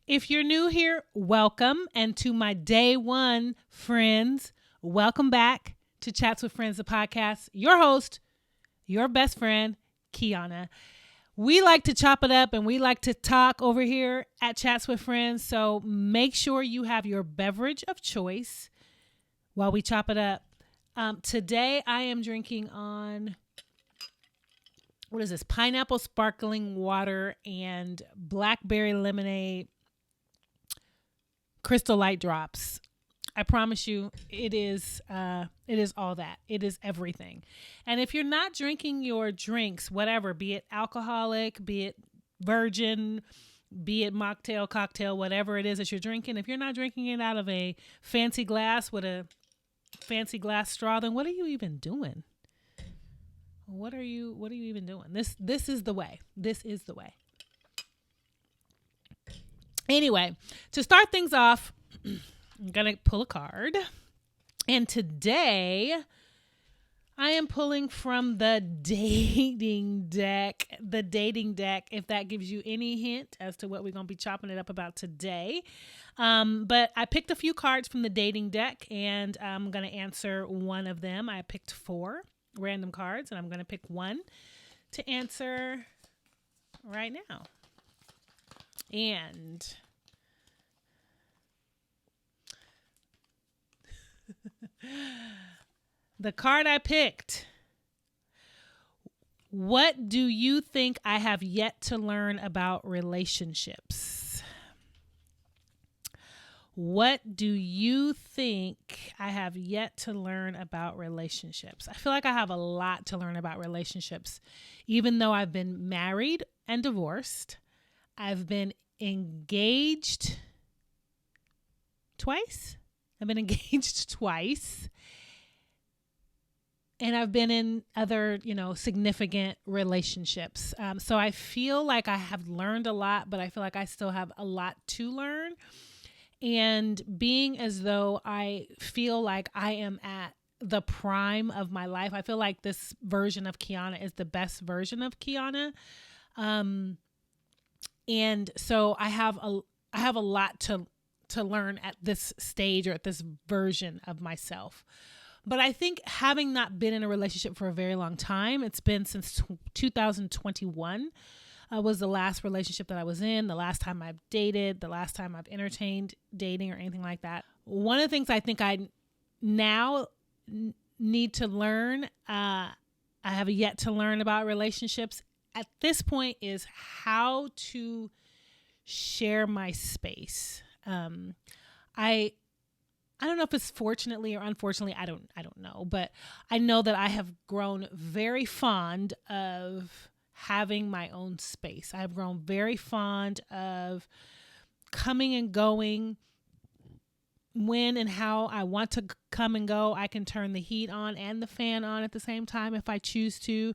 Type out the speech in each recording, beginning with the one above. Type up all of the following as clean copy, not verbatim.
If you're new here, welcome. And to my day one friends, welcome back to Chats with Friends, the podcast. Your host, your best friend, Kiana. We like to chop it up and we like to talk over here at Chats with Friends. So make sure you have your beverage of choice while we chop it up. Today I am drinking on, what is this? Pineapple sparkling water and blackberry lemonade Crystal Light drops. I promise you, it is all that. It is everything. And if you're not drinking your drinks, whatever, be it alcoholic, be it virgin, be it mocktail, cocktail, whatever it is that you're drinking, if you're not drinking it out of a fancy glass with a fancy glass straw, then what are you even doing? What are you even doing? This is the way. This is the way. Anyway, to start things off, I'm going to pull a card. And today I am pulling from the dating deck. The dating deck, if that gives you any hint as to what we're going to be chopping it up about today. But I picked a few cards from the dating deck and I'm going to answer one of them. I picked 4 random cards and I'm going to pick one to answer right now. And the card I picked. What do you think I have yet to learn about relationships? What do you think I have yet to learn about relationships? I feel like I have a lot to learn about relationships, even though I've been married and divorced. I've been engaged twice. And I've been in other, significant relationships. So I feel like I have learned a lot, but I feel like I still have a lot to learn. And being as though I feel like I am at the prime of my life, I feel like this version of Kiana is the best version of Kiana. And so I have a lot to learn at this stage or at this version of myself. But I think having not been in a relationship for a very long time, it's been since 2021 was the last relationship that I was in, the last time I've dated, the last time I've entertained dating or anything like that. One of the things I think I now need to learn, I have yet to learn about relationships at this point, is how to share my space. I don't know if it's fortunately or unfortunately, I don't know, but I know that I have grown very fond of having my own space. I've grown very fond of coming and going when and how I want to come and go. I can turn the heat on and the fan on at the same time if I choose to.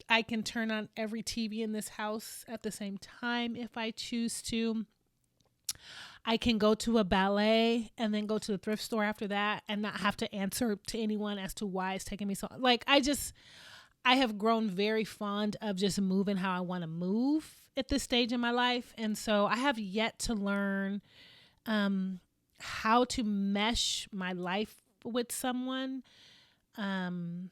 I can turn on every TV in this house at the same time if I choose to. I can go to a ballet and then go to the thrift store after that and not have to answer to anyone as to why it's taking me so long. I have grown very fond of just moving how I want to move at this stage in my life. And so I have yet to learn how to mesh my life with someone. And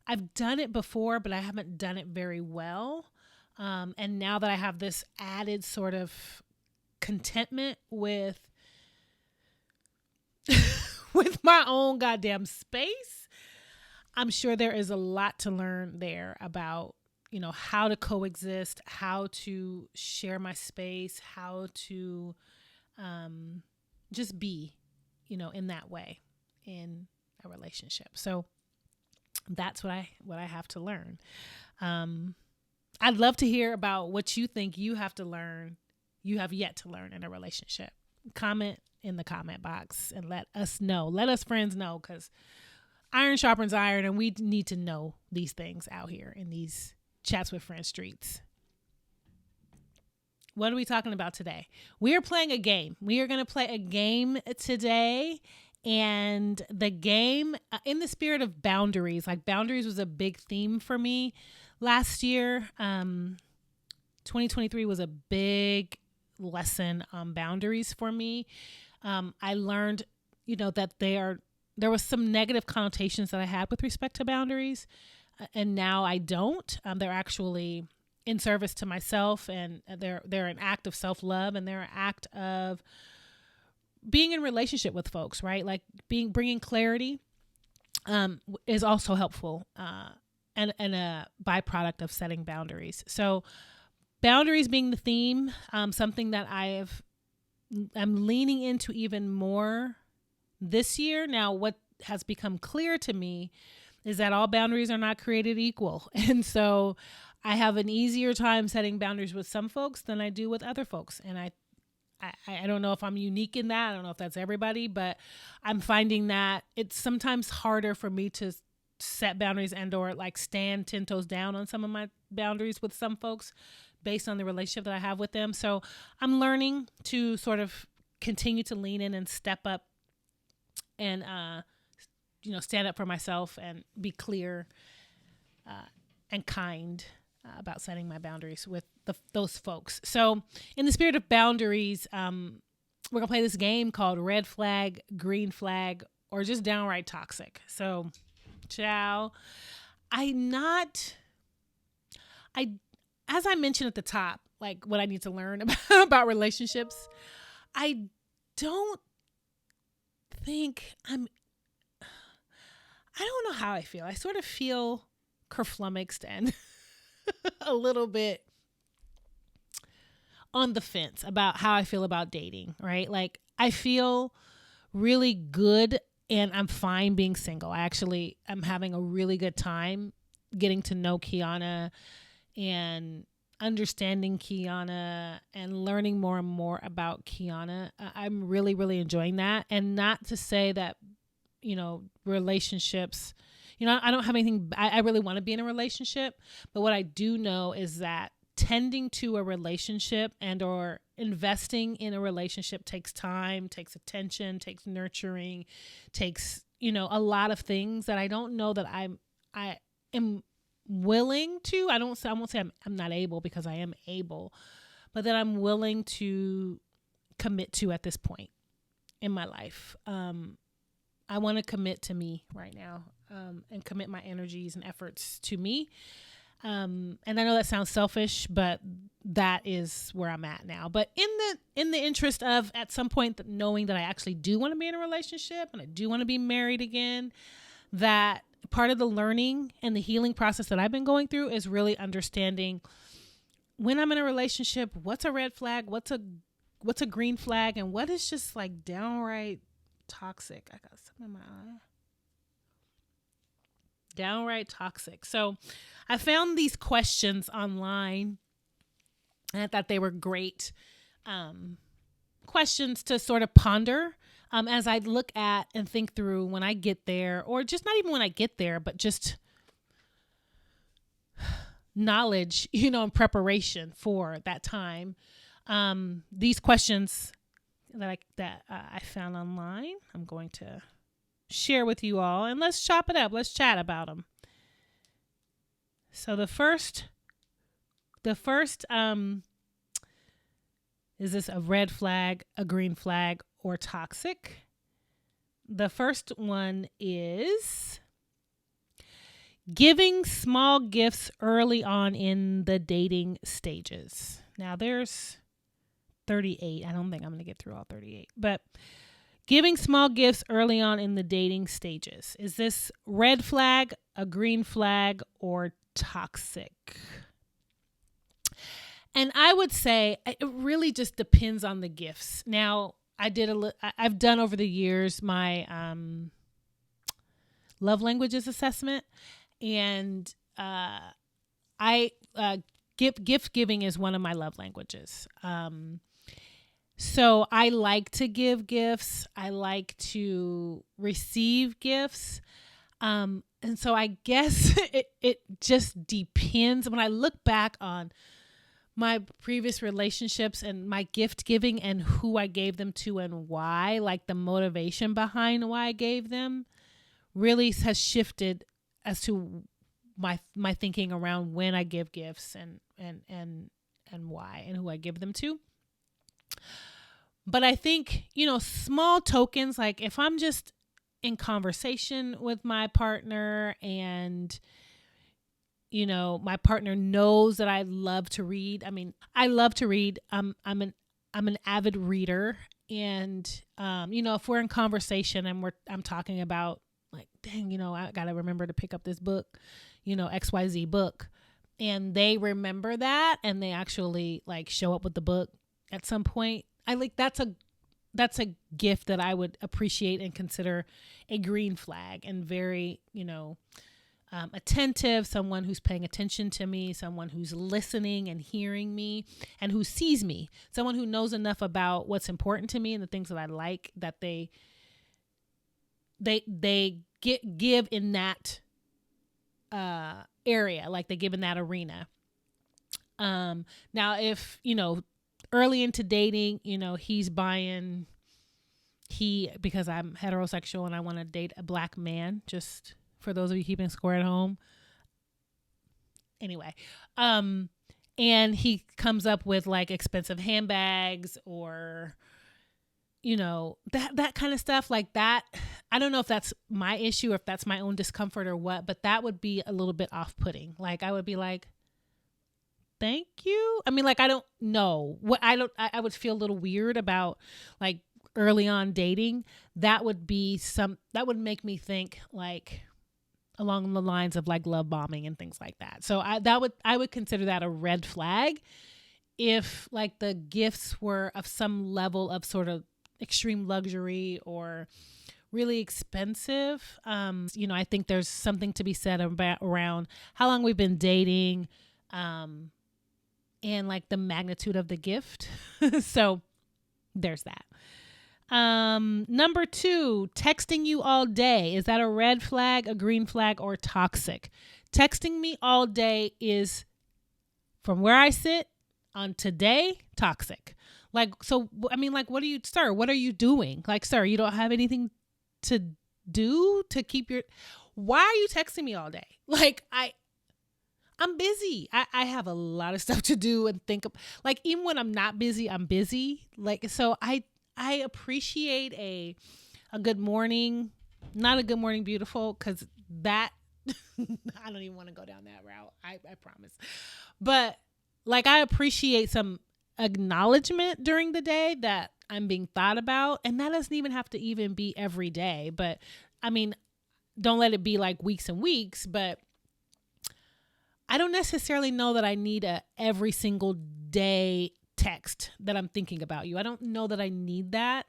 I've done it before, but I haven't done it very well. And now that I have this added sort of contentment with with my own goddamn space, I'm sure there is a lot to learn there about, how to coexist, how to share my space, how to just be, in that way in a relationship. So that's what I have to learn. I'd love to hear about what you think you have yet to learn in a relationship. Comment in the comment box and let us know. Let us friends know, because iron sharpens iron and we need to know these things out here in these Chats with Friends streets. What are we talking about today? We are playing a game. We are going to play a game today. And the game, in the spirit of boundaries, like boundaries was a big theme for me last year. 2023 was a big lesson on boundaries for me. I learned, that there was some negative connotations that I had with respect to boundaries, and now I don't. They're actually in service to myself, and they're an act of self-love, and they're an act of being in relationship with folks, right? Like bringing clarity is also helpful, and a byproduct of setting boundaries. So boundaries being the theme, something that I'm leaning into even more this year. Now, what has become clear to me is that all boundaries are not created equal. And so I have an easier time setting boundaries with some folks than I do with other folks. And I don't know if I'm unique in that. I don't know if that's everybody, but I'm finding that it's sometimes harder for me to set boundaries and or like stand 10 toes down on some of my boundaries with some folks based on the relationship that I have with them. So I'm learning to sort of continue to lean in and step up and, stand up for myself and be clear and kind about setting my boundaries with those folks. So in the spirit of boundaries, we're going to play this game called Red Flag, Green Flag, or just downright toxic. So, ciao. As I mentioned at the top, like what I need to learn about relationships, I don't know how I feel. I sort of feel kerflummoxed and a little bit on the fence about how I feel about dating, right? Like I feel really good and I'm fine being single. I'm having a really good time getting to know Kiana and understanding Kiana and learning more and more about Kiana. I'm really, really enjoying that. And not to say that, relationships, I don't have anything, I really want to be in a relationship, but what I do know is that tending to a relationship and or investing in a relationship takes time, takes attention, takes nurturing, takes, a lot of things that I don't know that I am willing to. I won't say I'm not able, because I am able, but that I'm willing to commit to at this point in my life. I want to commit to me right now, and commit my energies and efforts to me. And I know that sounds selfish, but that is where I'm at now. But in the interest of at some point knowing that I actually do want to be in a relationship and I do want to be married again, that part of the learning and the healing process that I've been going through is really understanding when I'm in a relationship, what's a red flag, what's a green flag, and what is just like downright toxic. I got something in my eye. Downright toxic. So I found these questions online and I thought they were great questions to sort of ponder as I look at and think through when I get there, or just not even when I get there, but just knowledge, and preparation for that time. These questions that I found online, I'm going to share with you all, and let's chop it up. Let's chat about them. So the first, is this a red flag, a green flag, or toxic? The first one is giving small gifts early on in the dating stages. Now there's 38. I don't think I'm going to get through all 38, but giving small gifts early on in the dating stages. Is this red flag, a green flag, or toxic? And I would say it really just depends on the gifts. Now, I've done over the years my love languages assessment, and gift giving is one of my love languages. So I like to give gifts. I like to receive gifts. And so I guess it just depends. When I look back on my previous relationships and my gift giving and who I gave them to and why, like the motivation behind why I gave them really has shifted as to my thinking around when I give gifts and and why and who I give them to. But I think, small tokens, like if I'm just in conversation with my partner and, my partner knows that I love to read. I mean, I love to read. I'm an avid reader. And, if we're in conversation and I'm talking about like, dang, I got to remember to pick up this book, XYZ book. And they remember that and they actually like show up with the book at some point. I like that's a gift that I would appreciate and consider a green flag, and very, attentive, someone who's paying attention to me, someone who's listening and hearing me and who sees me, someone who knows enough about what's important to me and the things that I like that they give in that area, like they give in that arena. Now if, early into dating, because I'm heterosexual and I want to date a black man, just for those of you keeping score at home. Anyway, and he comes up with like expensive handbags or, that kind of stuff like that. I don't know if that's my issue or if that's my own discomfort or what, but that would be a little bit off-putting. Like I would be like, thank you. I mean, like, I don't know what I would feel a little weird about like early on dating. That would make me think like along the lines of like love bombing and things like that. So I would consider that a red flag if like the gifts were of some level of sort of extreme luxury or really expensive. I think there's something to be said around how long we've been dating, and like the magnitude of the gift. So there's that. Number 2, texting you all day. Is that a red flag, a green flag, or toxic? Texting me all day is, from where I sit on today, toxic. Like, so, I mean, like, what are you doing? Like, sir, you don't have anything to do to keep why are you texting me all day? Like, I'm busy. I have a lot of stuff to do and think of, like, even when I'm not busy, I'm busy. Like, so I appreciate a good morning, not a good morning, beautiful, because that, I don't even want to go down that route. I promise. But like, I appreciate some acknowledgement during the day that I'm being thought about. And that doesn't even have to even be every day. But I mean, don't let it be like weeks and weeks, but I don't necessarily know that I need a every single day text that I'm thinking about you. I don't know that I need that.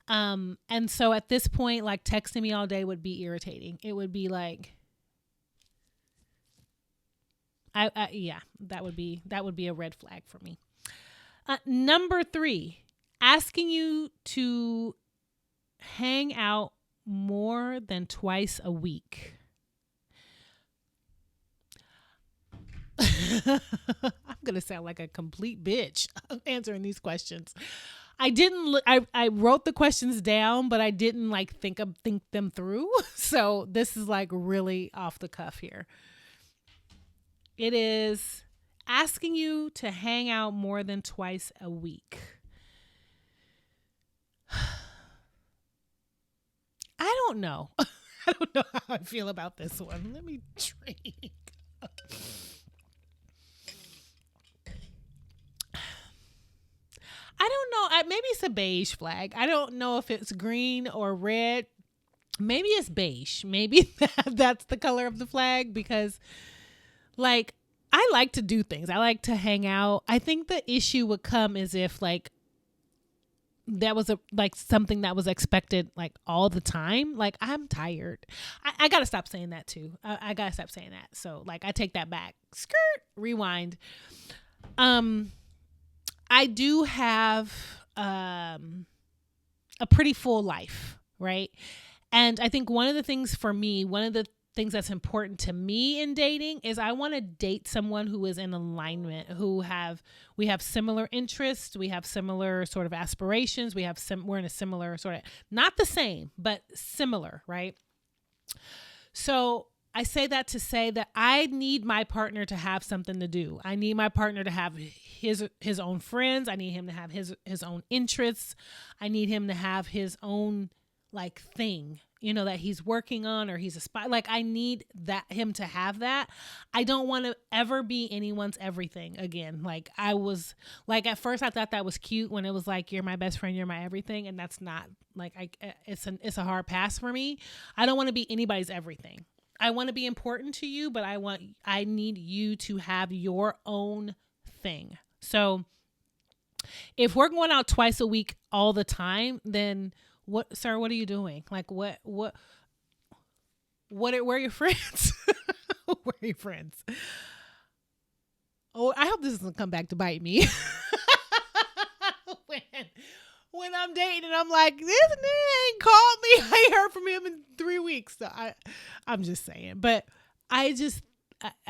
And so at this point, like texting me all day would be irritating. It would be like, that would be a red flag for me. Number 3, asking you to hang out more than twice a week. I'm going to sound like a complete bitch answering these questions. I wrote the questions down, but I didn't like think them through. So this is like really off the cuff here. It is asking you to hang out more than twice a week. I don't know. I don't know how I feel about this one. Let me drink. I don't know. Maybe it's a beige flag. I don't know if it's green or red. Maybe it's beige. Maybe that's the color of the flag, because like, I like to do things. I like to hang out. I think the issue would come is if like that was something that was expected like all the time. Like, I'm tired. I got to stop saying that too. I got to stop saying that. So like, I take that back. Skirt, rewind. I do have a pretty full life, right? And I think one of the things that's important to me in dating is I want to date someone who is in alignment, we have similar interests, we have similar sort of aspirations, we're in a similar sort of, not the same, but similar, right? So I say that to say that I need my partner to have something to do. I need my partner to have his own friends. I need him to have his own interests. I need him to have his own like thing, that he's working on, or he's a spy. Like I need him to have that. I don't want to ever be anyone's everything again. Like I was like, at first I thought that was cute when it was like, you're my best friend, you're my everything. And that's not like, it's a hard pass for me. I don't want to be anybody's everything. I want to be important to you, but I need you to have your own thing. So if we're going out twice a week all the time, then what are you doing? Like where are your friends? Where are your friends? Oh, I hope this doesn't come back to bite me. When I'm dating and I'm like, this nigga ain't called me. I ain't heard from him in 3 weeks. So I'm just saying. But I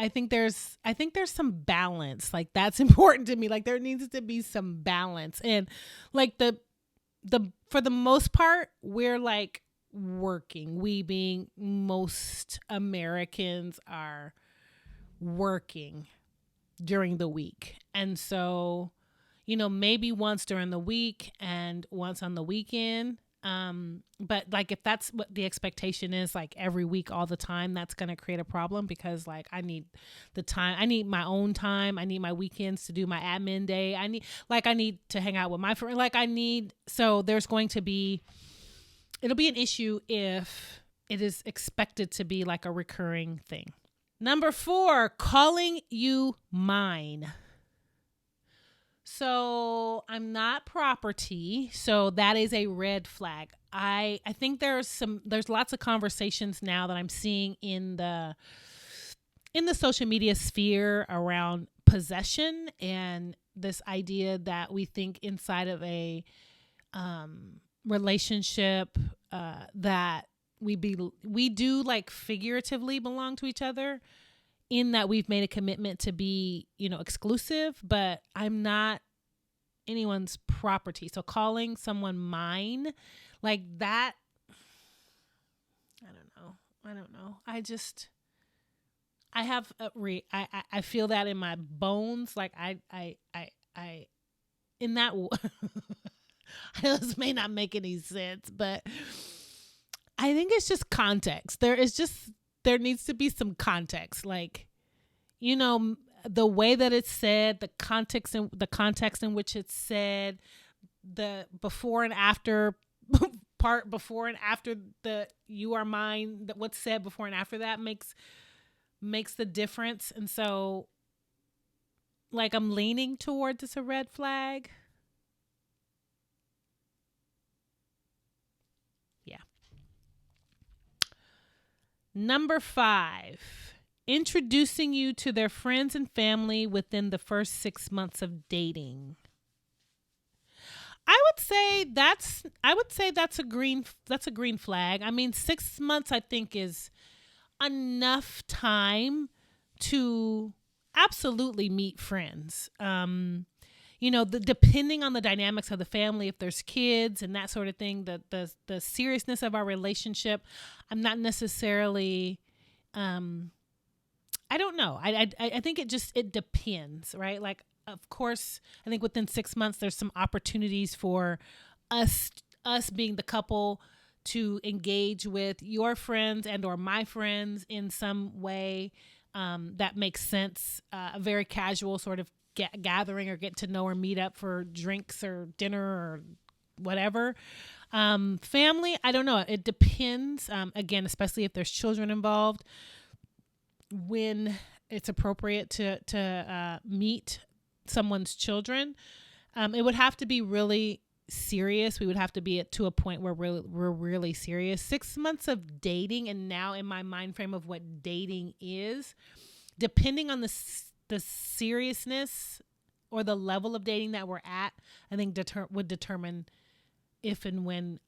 think there's some balance. Like that's important to me. Like there needs to be some balance. And like the for the most part, we're like working. We being most Americans are working during the week. And so maybe once during the week and once on the weekend. But like, if that's what the expectation is, like every week, all the time, that's going to create a problem because like, I need the time, I need my own time. I need my weekends to do my admin day. I need to hang out with my friend. So there's it'll be an issue if it is expected to be like a recurring thing. Number 4, calling you mine. So I'm not property. So that is a red flag. I think there's lots of conversations now that I'm seeing in the social media sphere around possession and this idea that we think inside of a relationship that we do like figuratively belong to each other, in that we've made a commitment to be, exclusive, but I'm not anyone's property. So calling someone mine like that, I don't know. I feel that in my bones. Like I in that, this may not make any sense, but I think it's just context. There needs to be some context, like, the way that it's said, the context in which it's said, the before and after part, before and after the you are mine, that what's said before and after that makes the difference. And so like, I'm leaning towards it's a red flag. Yeah. Number 5, introducing you to their friends and family within the first 6 months of dating. I would say that's a green flag. I mean, 6 months I think is enough time to absolutely meet friends. Depending on the dynamics of the family, if there's kids and that sort of thing, the seriousness of our relationship, I'm not necessarily, I don't know. I think it depends, right? Like, of course, I think within 6 months, there's some opportunities for us being the couple to engage with your friends and or my friends in some way that makes sense. A very casual sort of gathering or get to know or meet up for drinks or dinner or whatever. Family, I don't know. It depends. Again, especially if there's children involved, when it's appropriate to meet someone's children. It would have to be really serious. We would have to be to a point where we're really serious. 6 months of dating, and now in my mind frame of what dating is, depending on the seriousness or the level of dating that we're at, I think would determine if and when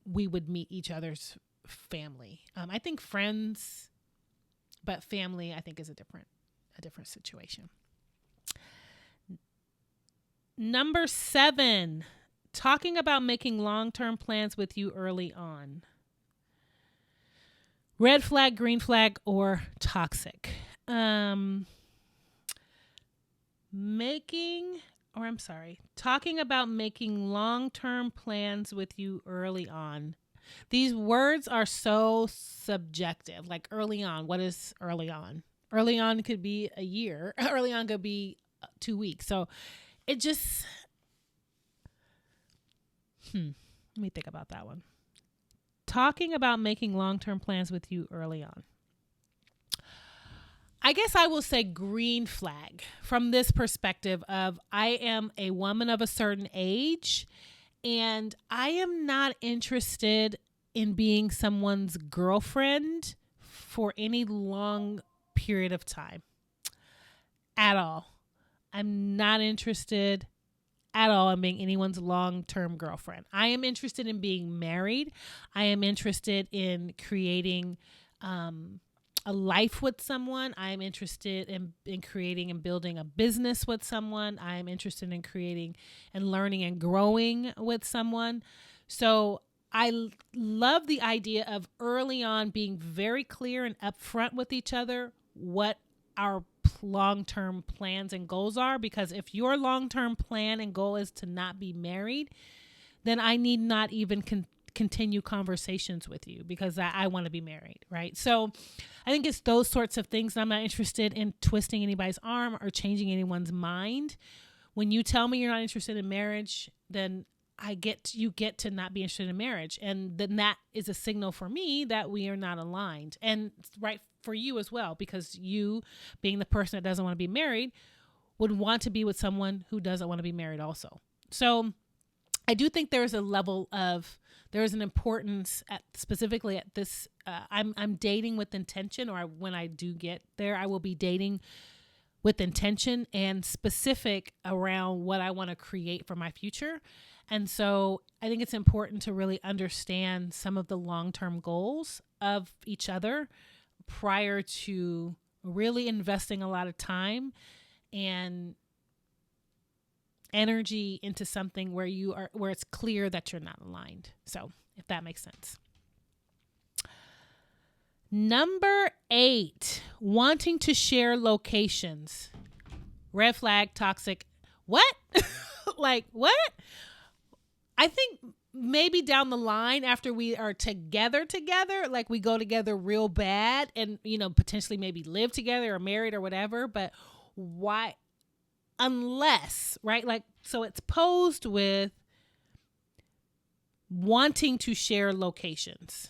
we would meet each other's family. I think friends, but family, I think, is a different situation. Number 7, talking about making long-term plans with you early on. Red flag, green flag, or toxic. Talking about making long-term plans with you early on. These words are so subjective. Like early on, what is early on? Early on could be a year. Early on could be 2 weeks. So it just, let me think about that one. Talking about making long-term plans with you early on. I guess I will say green flag from this perspective of I am a woman of a certain age and I am not interested in being someone's girlfriend for any long period of time at all. I'm not interested at all in being anyone's long-term girlfriend. I am interested in being married. I am interested in creating a life with someone. I am interested in creating and building a business with someone. I am interested in creating and learning and growing with someone. So I love the idea of early on being very clear and upfront with each other what our long-term plans and goals are, because if your long-term plan and goal is to not be married, then I need not even continue conversations with you because I want to be married, right? So I think it's those sorts of things. I'm not interested in twisting anybody's arm or changing anyone's mind. When you tell me you're not interested in marriage, then you get to not be interested in marriage. And then that is a signal for me that we are not aligned, and right for you as well, because you, being the person that doesn't want to be married, would want to be with someone who doesn't want to be married also. So I do think there is an importance specifically at this. I'm dating with intention, or when I do get there, I will be dating with intention and specific around what I want to create for my future. And so I think it's important to really understand some of the long-term goals of each other prior to really investing a lot of time and energy into something where it's clear that you're not aligned. So if that makes sense. Number 8, wanting to share locations. Red flag, toxic. What? Like what? I think maybe down the line after we are together, like we go together real bad and, potentially maybe live together or married or whatever, but why? Unless, right? Like, so it's posed with wanting to share locations.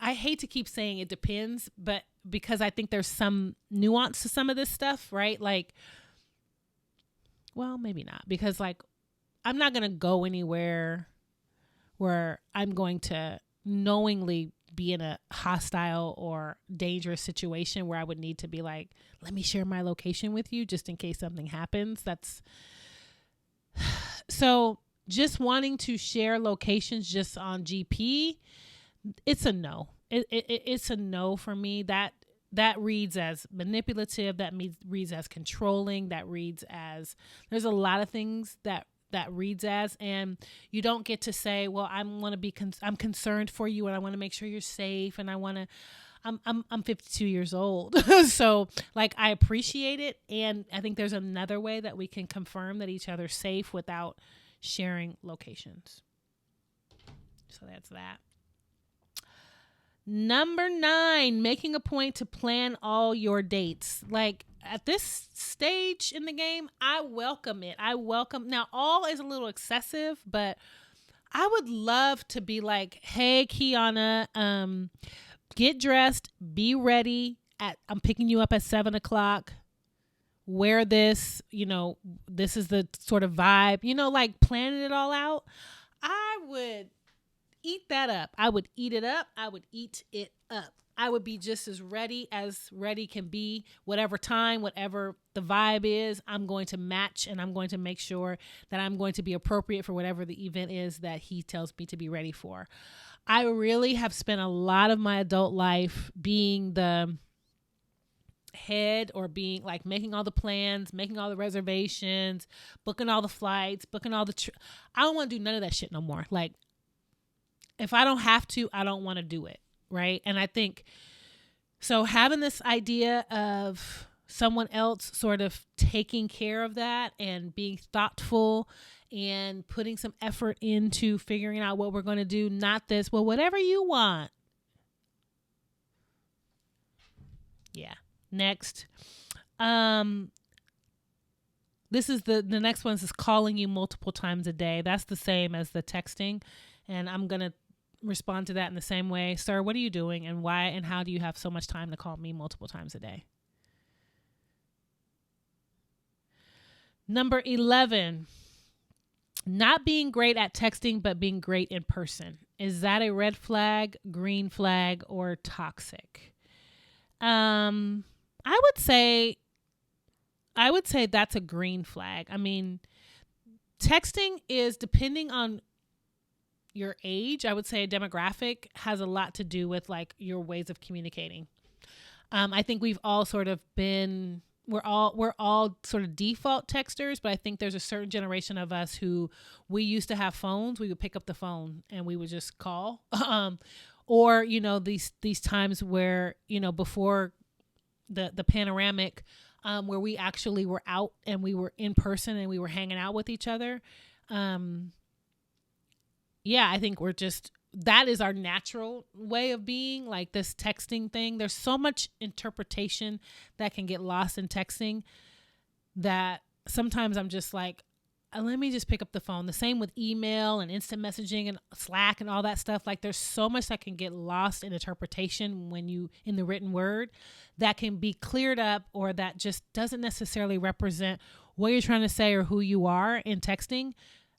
I hate to keep saying it depends, but because I think there's some nuance to some of this stuff, right? Like, well, maybe not, because like, I'm not going to go anywhere where I'm going to knowingly be in a hostile or dangerous situation where I would need to be like, let me share my location with you just in case something happens. So just wanting to share locations just on GP, it's a no. It's a no for me. That reads as manipulative. That reads as controlling. That reads as, there's a lot of things that reads as, and you don't get to say, well, I'm concerned for you and I want to make sure you're safe. And I'm 52 years old. So like, I appreciate it. And I think there's another way that we can confirm that each other's safe without sharing locations. So that's that. Number 9, making a point to plan all your dates. Like at this stage in the game, I welcome it. Now all is a little excessive, but I would love to be like, hey, Keonna, get dressed, be ready I'm picking you up at 7:00. Wear this, this is the sort of vibe, like planning it all out. I would eat that up. I would eat it up. I would eat it up. I would be just as ready can be. Whatever time, whatever the vibe is, I'm going to match, and I'm going to make sure that I'm going to be appropriate for whatever the event is that he tells me to be ready for. I really have spent a lot of my adult life being the head or being like making all the plans, making all the reservations, booking all the flights, booking all the I don't want to do none of that shit no more. Like, if I don't have to, I don't want to do it. Right. And I think so having this idea of someone else sort of taking care of that and being thoughtful and putting some effort into figuring out what we're going to do, not this, well, whatever you want. Yeah. Next. This is the next one is calling you multiple times a day. That's the same as the texting. And I'm going to respond to that in the same way. Sir, what are you doing and why and how do you have so much time to call me multiple times a day? Number 11, not being great at texting, but being great in person. Is that a red flag, green flag, or toxic? I would say that's a green flag. I mean, texting is, depending on your age, I would say a demographic, has a lot to do with like your ways of communicating. I think we've all sort of been, we're all sort of default texters, but I think there's a certain generation of us who, we used to have phones. We would pick up the phone and we would just call. Or, you know, these times where, you know, before the panoramic, where we actually were out and we were in person and we were hanging out with each other. Yeah, I think that is our natural way of being. Like, this texting thing, there's so much interpretation that can get lost in texting that sometimes I'm just like, let me just pick up the phone. The same with email and instant messaging and Slack and all that stuff. Like, there's so much that can get lost in interpretation in the written word, that can be cleared up, or that just doesn't necessarily represent what you're trying to say or who you are in texting.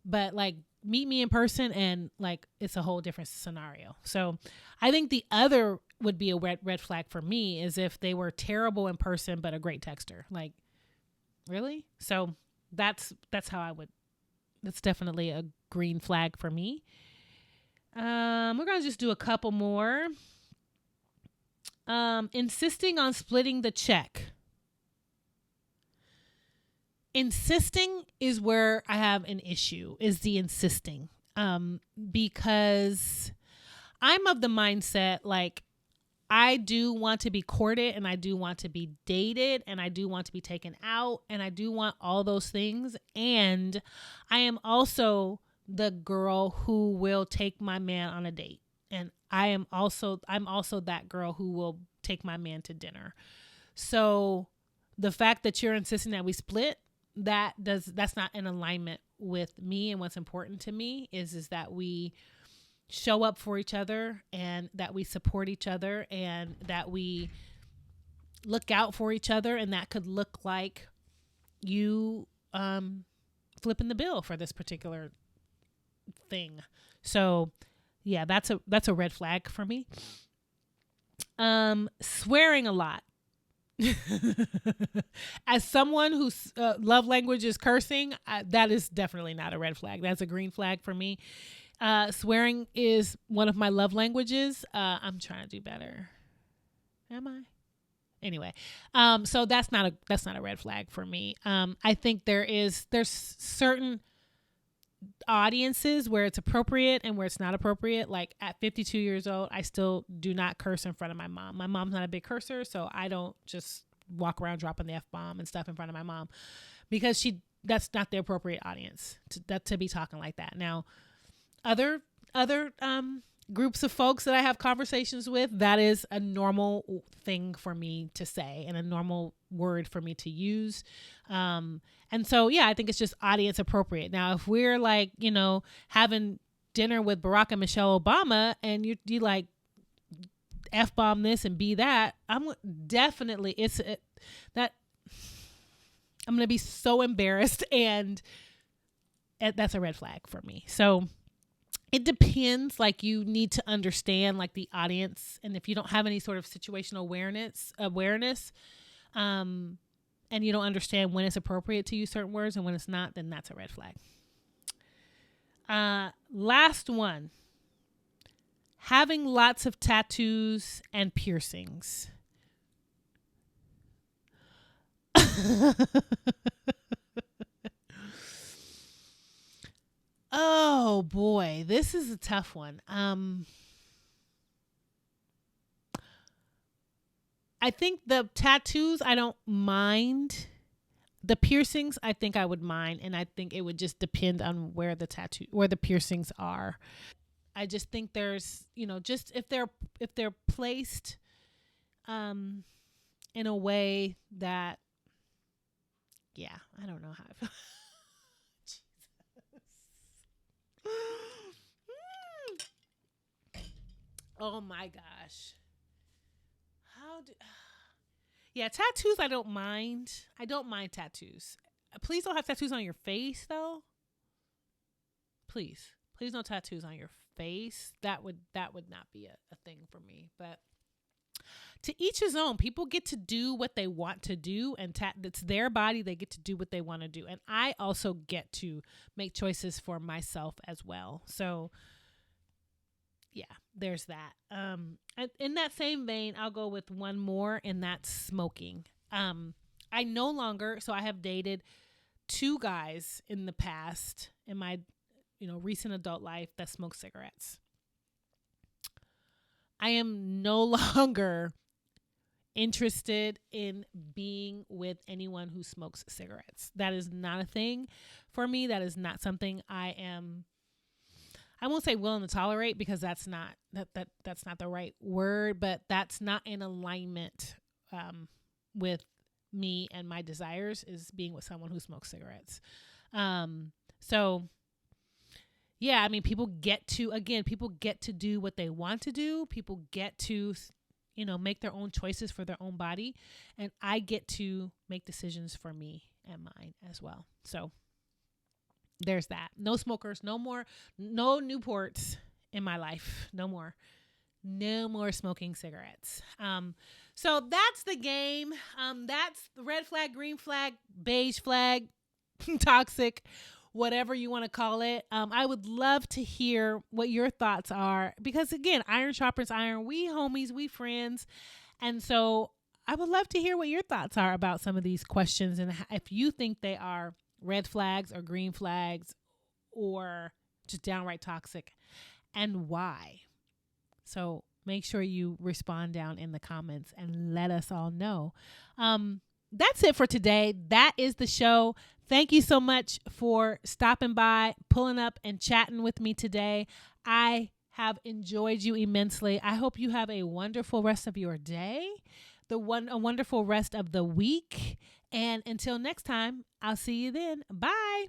But like, meet me in person and like, it's a whole different scenario. So I think the other would be a red flag for me, is if they were terrible in person but a great texter. Like, really? So that's definitely a green flag for me. We're going to just do a couple more. Insisting on splitting the check. Insisting is where I have an issue, is the insisting. Because I'm of the mindset, like, I do want to be courted and I do want to be dated and I do want to be taken out and I do want all those things. And I am also the girl who will take my man on a date. And I'm also that girl who will take my man to dinner. So the fact that you're insisting that we split, that's not in alignment with me and what's important to me is that we show up for each other and that we support each other and that we look out for each other. And that could look like you flipping the bill for this particular thing. So yeah, that's a red flag for me. Swearing a lot. As someone whose love language is cursing, that is definitely not a red flag. That's a green flag for me. Swearing is one of my love languages. I'm trying to do better. Am I? Anyway, so that's not a red flag for me. I think there's certain audiences where it's appropriate and where it's not appropriate. Like, at 52 years old, I still do not curse in front of my mom. My mom's not a big cursor, so I don't just walk around dropping the F-bomb and stuff in front of my mom, because that's not the appropriate audience to be talking like that. Now, other groups of folks that I have conversations with, that is a normal thing for me to say and a normal word for me to use. And so, yeah, I think it's just audience appropriate. Now, if we're like, you know, having dinner with Barack and Michelle Obama and you like F-bomb this and be that, I'm definitely, that I'm going to be so embarrassed, and that's a red flag for me. So it depends. Like, you need to understand like the audience, and if you don't have any sort of situational awareness, and you don't understand when it's appropriate to use certain words and when it's not, then that's a red flag. Last one. Having lots of tattoos and piercings. Oh boy, this is a tough one. I think the tattoos I don't mind. The piercings I think I would mind, and I think it would just depend on where the piercings are. I just think there's, just if they're placed um in a way that, yeah, I don't know how I feel. Oh my gosh. How do Yeah, tattoos I don't mind. I don't mind tattoos. Please don't have tattoos on your face though. Please. Please no tattoos on your face. That would not be a thing for me. But to each his own. People get to do what they want to do, and it's their body. They get to do what they want to do, and I also get to make choices for myself as well. So yeah, there's that. In that same vein, I'll go with one more, and that's smoking. I no longer. So I have dated two guys in the past in my recent adult life that smoke cigarettes. I am no longer interested in being with anyone who smokes cigarettes. That is not a thing for me. That is not something I won't say willing to tolerate, because that's not the right word, but that's not in alignment with me and my desires, is being with someone who smokes cigarettes. So yeah, I mean, people get to do what they want to do. People get to, make their own choices for their own body. And I get to make decisions for me and mine as well. So there's that. No smokers, no more, no Newports in my life. No more smoking cigarettes. So that's the game. That's the red flag, green flag, beige flag, toxic, whatever you want to call it. I would love to hear what your thoughts are, because again, iron sharpens iron. We homies, we friends. And so I would love to hear what your thoughts are about some of these questions, and if you think they are red flags or green flags or just downright toxic, and why. So make sure you respond down in the comments and let us all know. That's it for today. That is the show. Thank you so much for stopping by, pulling up, and chatting with me today. I have enjoyed you immensely. I hope you have a wonderful rest of your day, a wonderful rest of the week. And until next time, I'll see you then. Bye.